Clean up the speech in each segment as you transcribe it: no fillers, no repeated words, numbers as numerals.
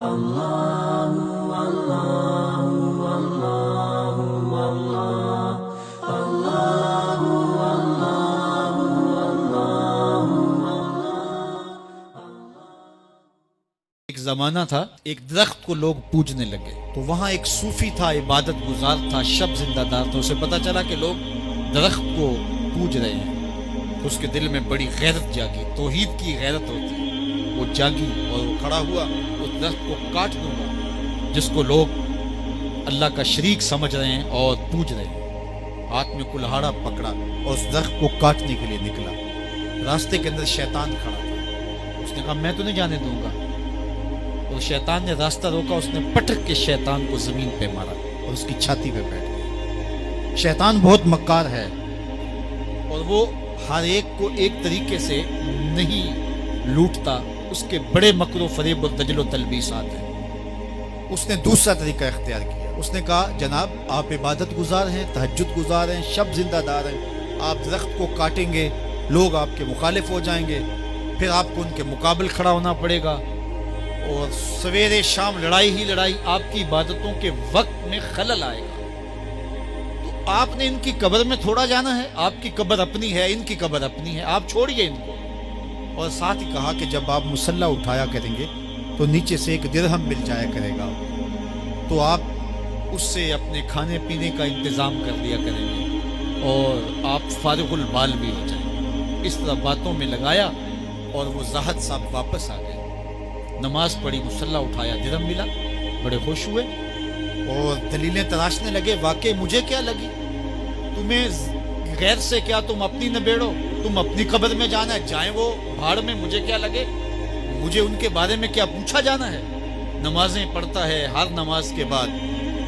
ایک زمانہ تھا، ایک درخت کو لوگ پوجنے لگے تو وہاں ایک صوفی تھا، عبادت گزار تھا، شب زندہ دار تھا۔ اسے پتا چلا کہ لوگ درخت کو پوج رہے ہیں تو اس کے دل میں بڑی غیرت جاگی، توحید کی غیرت ہوتی ہے، وہ جاگی اور وہ کھڑا ہوا، اس درخت کو کاٹ دوں گا جس کو لوگ اللہ کا شریک سمجھ رہے ہیں اور پوج رہے ہیں۔ ہاتھ میں کلہاڑا پکڑا اور اس درخت کو کاٹنے کے لیے نکلا۔ راستے کے اندر شیطان کھڑا تھا، اس نے کہا میں تو نہیں جانے دوں گا، اور شیطان نے راستہ روکا، اس نے پٹک کے شیطان کو زمین پہ مارا اور اس کی چھاتی پہ بیٹھ گیا۔ شیطان بہت مکار ہے اور وہ ہر ایک کو ایک طریقے سے نہیں لوٹتا، اس کے بڑے مکر و فریب اور دجل و تلبیسات ہیں۔ اس نے دوسرا طریقہ اختیار کیا، اس نے کہا جناب آپ عبادت گزار ہیں، تہجد گزار ہیں، شب زندہ دار ہیں، آپ درخت کو کاٹیں گے لوگ آپ کے مخالف ہو جائیں گے، پھر آپ کو ان کے مقابل کھڑا ہونا پڑے گا اور سویرے شام لڑائی ہی لڑائی، آپ کی عبادتوں کے وقت میں خلل آئے گا۔ تو آپ نے ان کی قبر میں تھوڑا جانا ہے، آپ کی قبر اپنی ہے، ان کی قبر اپنی ہے، آپ چھوڑیے ان کو۔ اور ساتھ ہی کہا کہ جب آپ مصلی اٹھایا کریں گے تو نیچے سے ایک درہم مل جایا کرے گا، تو آپ اس سے اپنے کھانے پینے کا انتظام کر لیا کریں گے اور آپ فارغ البال بھی ہو جائیں گے۔ اس طرح باتوں میں لگایا اور وہ زاہد صاحب واپس آ گئے، نماز پڑھی، مصلی اٹھایا، درہم ملا، بڑے خوش ہوئے اور دلیلیں تراشنے لگے۔ واقعی مجھے کیا لگی، تمہیں غیر سے کیا، تم اپنی نبیڑو، تم اپنی قبر میں جانا ہے، جائیں وہ بھاڑ میں، مجھے کیا لگے، مجھے ان کے بارے میں کیا پوچھا جانا ہے۔ نمازیں پڑھتا ہے، ہر نماز کے بعد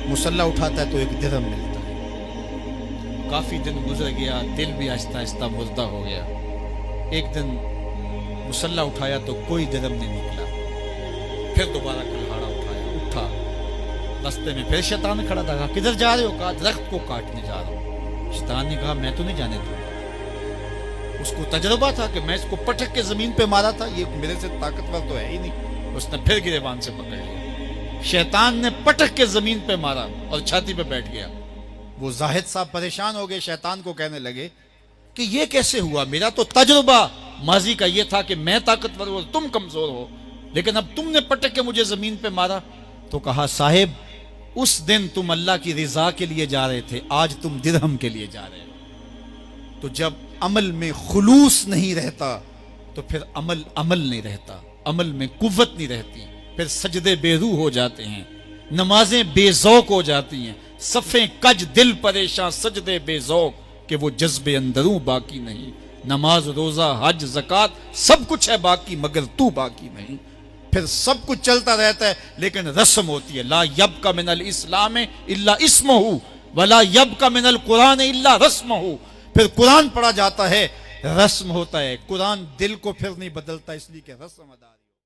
مصلی اٹھاتا ہے تو ایک درہم ملتا ہے۔ کافی دن گزر گیا، دل بھی آہستہ آہستہ مردہ ہو گیا۔ ایک دن مصلی اٹھایا تو کوئی درہم نہیں نکلا، پھر دوبارہ کلہاڑا اٹھایا، اٹھا، راستے میں پھر شیطان کھڑا تھا، کہا کدھر جا رہے ہو، کہا درخت کو کاٹنے جا رہا ہوں۔ شیطان نے کہا میں تو نہیں جانے دوں گا۔ اس کو تجربہ تھا کہ میں اس کو پٹک کے زمین پہ مارا تھا، یہ میرے سے طاقتور تو ہے ہی نہیں۔ اس نے پھر گریبان سے پکڑ لیا، شیطان نے پٹک کے زمین پہ مارا اور چھاتی پہ بیٹھ گیا۔ وہ زاہد صاحب پریشان ہو گئے، شیطان کو کہنے لگے کہ یہ کیسے ہوا، میرا تو تجربہ ماضی کا یہ تھا کہ میں طاقتور ہوں تم کمزور ہو، لیکن اب تم نے پٹک کے مجھے زمین پہ مارا۔ تو کہا صاحب اس دن تم اللہ کی رضا کے لیے جا رہے تھے، آج تم درہم کے لیے جا رہے ہو۔ تو جب عمل میں خلوص نہیں رہتا تو پھر عمل نہیں رہتا، عمل میں قوت نہیں رہتی، پھر سجدے بے روح ہو جاتے ہیں، نمازیں بے ذوق ہو جاتی ہیں، صفیں کج دل پریشاں، سجدے بے ذوق کہ وہ جذبے اندروں باقی نہیں۔ نماز روزہ حج زکوٰۃ سب کچھ ہے باقی مگر تو باقی نہیں۔ پھر سب کچھ چلتا رہتا ہے لیکن رسم ہوتی ہے، لا یبقى من الاسلام الا اسمہ ولا یبقى من القرآن الا رسمہ۔ پھر قرآن پڑھا جاتا ہے، رسم ہوتا ہے، قرآن دل کو پھر نہیں بدلتا، اس لیے کہ رسم ادا